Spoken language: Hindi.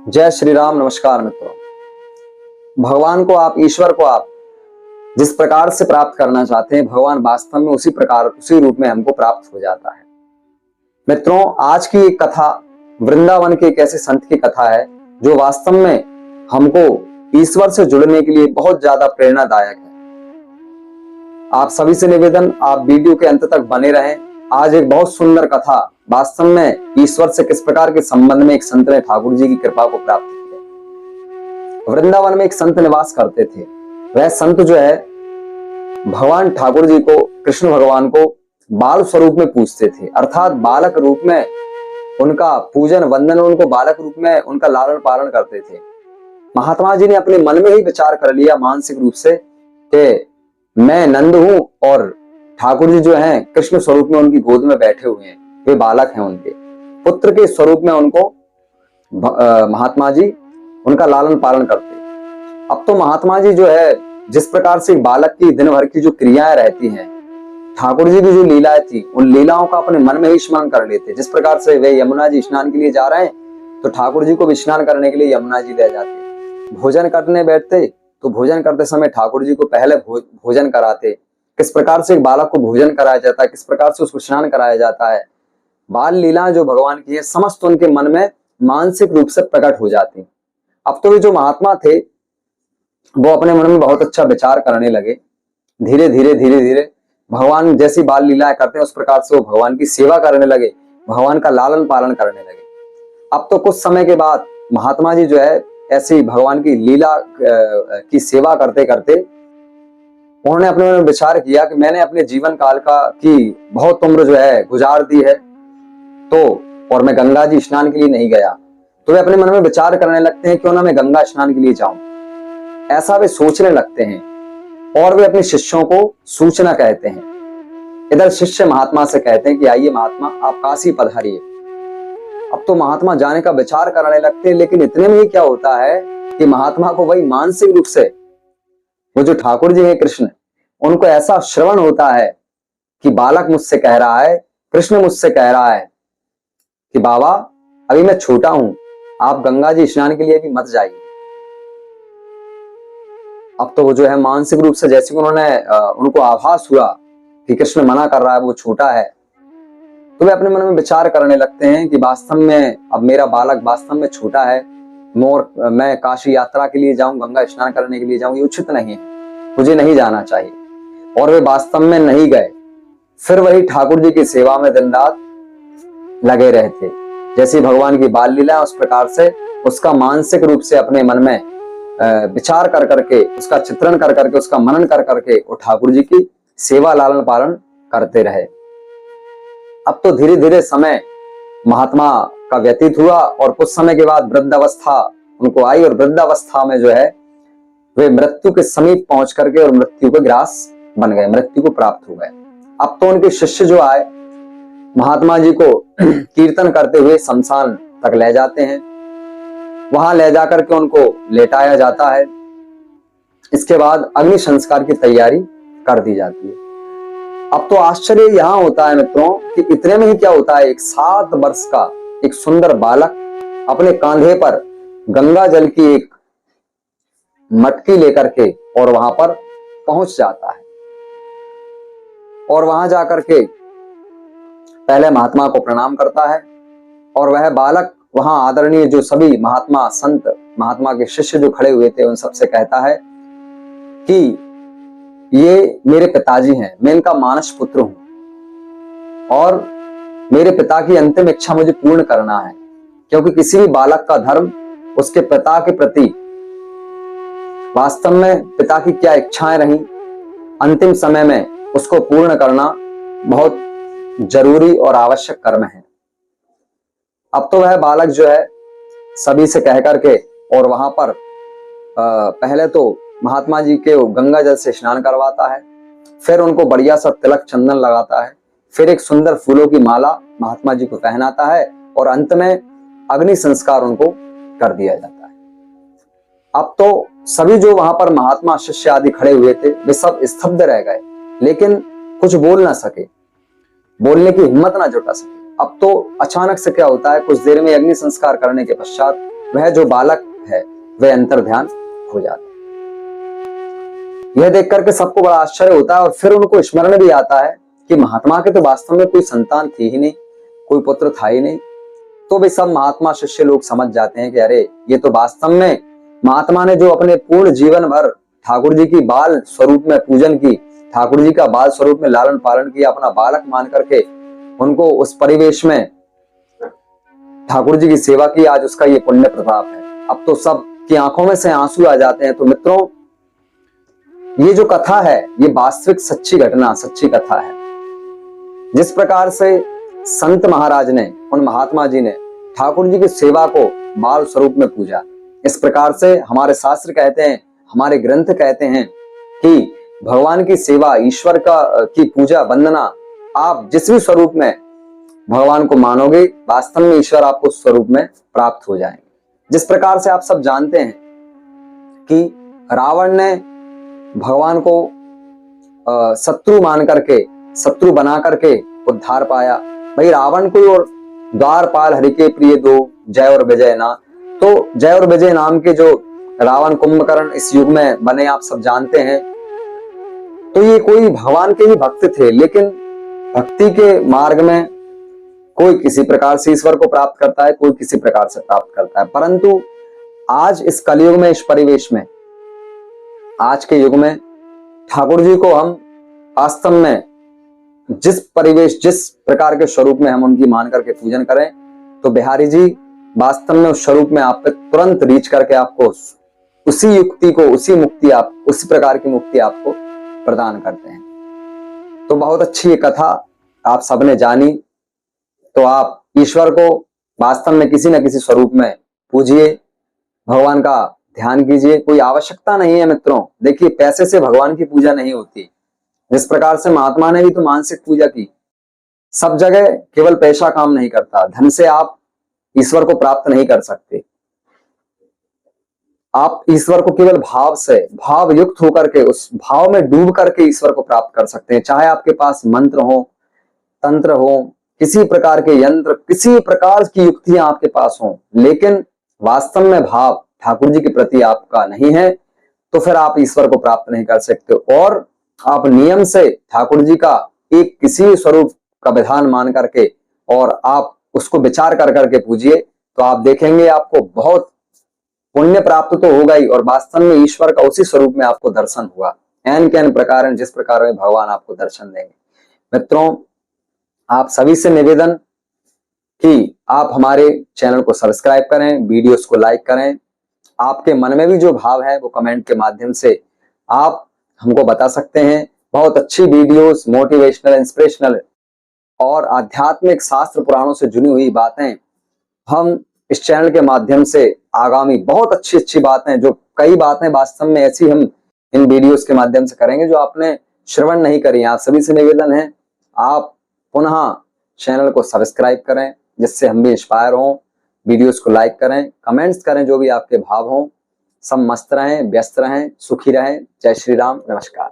जय श्री राम। नमस्कार मित्रों। भगवान को आप, ईश्वर को आप जिस प्रकार से प्राप्त करना चाहते हैं, भगवान वास्तव में उसी प्रकार, उसी रूप में हमको प्राप्त हो जाता है। मित्रों, आज की एक कथा वृंदावन के एक ऐसे संत की कथा है जो वास्तव में हमको ईश्वर से जुड़ने के लिए बहुत ज्यादा प्रेरणादायक है। आप सभी से निवेदन, आप वीडियो के अंत तक बने रहें। आज एक बहुत सुंदर कथा वास्तव में ईश्वर से किस प्रकार के संबंध में एक संत ने ठाकुर जी की कृपा को प्राप्त किया। वृंदावन में एक संत निवास करते थे। वह संत जो है भगवान ठाकुर जी को, कृष्ण भगवान को बाल स्वरूप में पूजते थे, अर्थात बालक रूप में उनका पूजन वंदन, उनको बालक रूप में उनका लालन पालन करते थे। महात्मा जी ने अपने मन में ही विचार कर लिया मानसिक रूप से कि मैं नंद हूं और ठाकुर जी जो हैं कृष्ण स्वरूप में उनकी गोद में बैठे हुए हैं, वे बालक हैं, उनके पुत्र के स्वरूप में उनको महात्मा जी उनका लालन पालन करते। अब तो महात्मा जी जो है जिस प्रकार से बालक की दिन भर की जो क्रियाएं रहती हैं, ठाकुर जी की जो लीलाएं थी, उन लीलाओं का अपने मन में ही स्मरण कर लेते। जिस प्रकार से वे यमुना जी स्नान के लिए जा रहे हैं तो ठाकुर जी को भी स्नान करने के लिए यमुना जी ले जाते। भोजन करने बैठते तो भोजन करते समय ठाकुर जी को पहले भोजन कराते। किस प्रकार से एक बालक को भोजन कराया जाता है, किस प्रकार से उसको स्नान कराया जाता है, बाल लीला जो भगवान की है, समस्त उनके मन में मानसिक रूप से प्रकट हो जाती। अब तो ये जो महात्मा थे वो अपने मन में बहुत अच्छा विचार करने लगे। धीरे धीरे धीरे धीरे भगवान जैसी बाल लीलाएं करते हैं उस प्रकार से वो भगवान की सेवा करने लगे, भगवान का लालन पालन करने लगे। अब तो कुछ समय के बाद महात्मा जी जो है ऐसी भगवान की लीला की सेवा करते करते उन्होंने अपने मन में विचार किया कि मैंने अपने जीवन काल की बहुत उम्र जो है गुजार दी है, तो और मैं गंगा जी स्नान के लिए नहीं गया। तो वे अपने मन में विचार करने लगते हैं क्यों ना मैं गंगा स्नान के लिए जाऊं, ऐसा वे सोचने लगते हैं और वे अपने शिष्यों को सूचना कहते हैं। इधर शिष्य महात्मा से कहते हैं कि आइए महात्मा, आप काशी पधारिए। अब तो महात्मा जाने का विचार करने लगते हैं, लेकिन इतने में ही क्या होता है कि महात्मा को वही मानसिक रूप से वो जो ठाकुर जी है कृष्ण, उनको ऐसा श्रवण होता है कि बालक मुझसे कह रहा है, कृष्ण मुझसे कह रहा है कि बाबा अभी मैं छोटा हूं, आप गंगा जी स्नान के लिए भी मत जाइए। अब तो वो जो है मानसिक रूप से जैसे उन्होंने उनको आभास हुआ कि कृष्ण मना कर रहा है, वो छोटा है, तो वे अपने मन में विचार करने लगते हैं कि वास्तव में अब मेरा बालक वास्तव में छोटा है, मैं काशी यात्रा के लिए जाऊं, गंगा स्नान करने के लिए जाऊं, ये उचित नहीं है, मुझे नहीं जाना चाहिए। और वे वास्तव में नहीं गए। फिर वही ठाकुर जी की सेवा में दिन रात लगे रहे थे। जैसे भगवान की बाल लीला उस प्रकार से उसका मानसिक रूप से अपने मन में विचार कर करके, उसका चित्रण कर करके, उसका मनन कर करके वो ठाकुर जी की सेवा लालन पालन करते रहे। अब तो धीरे धीरे समय महात्मा का व्यतीत हुआ और कुछ समय के बाद वृद्धावस्था उनको आई और वृद्धावस्था में जो है वे मृत्यु के समीप पहुंच करके और मृत्यु के ग्रास बन गए, मृत्यु को प्राप्त हो गए। अब तो उनके शिष्य जो आए महात्मा जी को कीर्तन करते हुए शमशान तक ले जाते हैं। वहां ले जाकर के उनको लेटाया जाता है। इसके बाद अग्नि संस्कार की तैयारी कर दी जाती है। अब तो आश्चर्य यहां होता है मित्रों कि इतने में ही क्या होता है, एक 7 वर्ष का एक सुंदर बालक अपने कांधे पर गंगा जल की एक मटकी लेकर के और वहां पर पहुंच जाता है। और वहां जाकर के पहले महात्मा को प्रणाम करता है और वह बालक वहां आदरणीय जो सभी महात्मा संत, महात्मा के शिष्य जो खड़े हुए थे, उन सबसे कहता है कि ये मेरे पिताजी हैं, मैं इनका मानस पुत्र हूं और मेरे पिता की अंतिम इच्छा मुझे पूर्ण करना है, क्योंकि किसी भी बालक का धर्म उसके पिता के प्रति वास्तव में पिता की क्या इच्छाएं रही, अंतिम समय में उसको पूर्ण करना बहुत जरूरी और आवश्यक कर्म है। अब तो वह बालक जो है सभी से कह करके और वहां पर पहले तो महात्मा जी के गंगा जल से स्नान करवाता है, फिर उनको बढ़िया सा तिलक चंदन लगाता है, फिर एक सुंदर फूलों की माला महात्मा जी को पहनाता है और अंत में अग्नि संस्कार उनको कर दिया जाता है। अब तो सभी जो वहां पर महात्मा शिष्य आदि खड़े हुए थे वे सब स्तब्ध रह गए, लेकिन कुछ बोल ना सके, बोलने की हिम्मत ना जुटा सके। अब तो अचानक से क्या होता है, कुछ देर में अग्नि संस्कार करने के पश्चात वह जो बालक है वह अंतर ध्यान हो जाता है। यह देख करके सबको बड़ा आश्चर्य होता है और फिर उनको स्मरण भी आता है कि महात्मा के तो वास्तव में कोई संतान थी ही नहीं, कोई पुत्र था ही नहीं। तो वे सब महात्मा शिष्य लोग समझ जाते हैं कि अरे ये तो वास्तव में महात्मा ने जो अपने पूर्ण जीवन भर ठाकुर जी की बाल स्वरूप में पूजन की, ठाकुर जी का बाल स्वरूप में लालन पालन किया, अपना बालक मान करके उनको उस परिवेश में ठाकुर जी की सेवा की, आज उसका ये पुण्य प्रताप है। अब तो सब की आंखों में से आंसू आ जाते हैं। तो मित्रों, ये जो कथा है ये वास्तविक सच्ची घटना, सच्ची कथा है। जिस प्रकार से संत महाराज ने, उन महात्मा जी ने ठाकुर जी की सेवा को बाल स्वरूप में पूजा, इस प्रकार से हमारे शास्त्र कहते हैं, हमारे ग्रंथ कहते हैं कि भगवान की सेवा, ईश्वर की पूजा वंदना आप जिस भी स्वरूप में भगवान को मानोगे, वास्तव में ईश्वर आपको स्वरूप में प्राप्त हो जाएंगे। जिस प्रकार से आप सब जानते हैं कि रावण ने भगवान को शत्रु मान करके, शत्रु बना करके उद्धार पाया। भाई रावण कोई और द्वारपाल हरि के प्रिय दो, जय और विजय ना। तो जय और विजय नाम के जो रावण कुंभकर्ण इस युग में बने, आप सब जानते हैं। तो ये कोई भगवान के ही भक्त थे, लेकिन भक्ति के मार्ग में कोई किसी प्रकार से ईश्वर को प्राप्त करता है, कोई किसी प्रकार से प्राप्त करता है। परंतु आज इस कलयुग में, इस परिवेश में, आज के युग में ठाकुर जी को हम वास्तव में जिस परिवेश, जिस प्रकार के स्वरूप में हम उनकी मान करके पूजन करें, तो बिहारी जी वास्तव में उस स्वरूप में आप पे तुरंत रीच करके आपको उसी युक्ति को, उसी मुक्ति, आप उसी प्रकार की मुक्ति आपको प्रदान करते हैं। तो बहुत अच्छी ये कथा आप सबने जानी। तो आप ईश्वर को वास्तव में किसी न किसी स्वरूप में पूजिए, भगवान का ध्यान कीजिए। कोई आवश्यकता नहीं है मित्रों, देखिए पैसे से भगवान की पूजा नहीं होती। जिस प्रकार से महात्मा ने भी तो मानसिक पूजा की। सब जगह केवल पैसा काम नहीं करता, धन से आप ईश्वर को प्राप्त नहीं कर सकते। आप ईश्वर को केवल भाव से, भाव युक्त होकर के, उस भाव में डूब करके ईश्वर को प्राप्त कर सकते हैं। चाहे आपके पास मंत्र हो, तंत्र हो, किसी प्रकार के यंत्र, किसी प्रकार की युक्तियां आपके पास हो, लेकिन वास्तव में भाव ठाकुर जी के प्रति आपका नहीं है, तो फिर आप ईश्वर को प्राप्त नहीं कर सकते। और आप नियम से ठाकुर जी का एक किसी स्वरूप का विधान मान करके और आप उसको विचार कर करके पूजिए, तो आप देखेंगे आपको बहुत पुण्य प्राप्त तो होगा ही, और वास्तव में ईश्वर का उसी स्वरूप में आपको दर्शन हुआ। एन के एन प्रकार, जिस प्रकार में भगवान आपको दर्शन देंगे। मित्रों, आप सभी से निवेदन कि आप हमारे चैनल को सब्सक्राइब करें, वीडियोस को लाइक करें। आपके मन में भी जो भाव है वो कमेंट के माध्यम से आप हमको बता सकते हैं। बहुत अच्छी वीडियोस, मोटिवेशनल, इंस्पिरेशनल और आध्यात्मिक शास्त्र पुराणों से जुड़ी हुई बातें हम इस चैनल के माध्यम से आगामी बहुत अच्छी अच्छी बातें, जो कई बातें वास्तव में ऐसी हम इन वीडियोस के माध्यम से करेंगे जो आपने श्रवण नहीं करी। आप सभी से निवेदन है आप पुनः चैनल को सब्सक्राइब करें, जिससे हम भी इंस्पायर हों। वीडियोस को लाइक करें, कमेंट्स करें, जो भी आपके भाव हों। सब मस्त रहें, व्यस्त रहें, सुखी रहें। जय श्री राम, नमस्कार।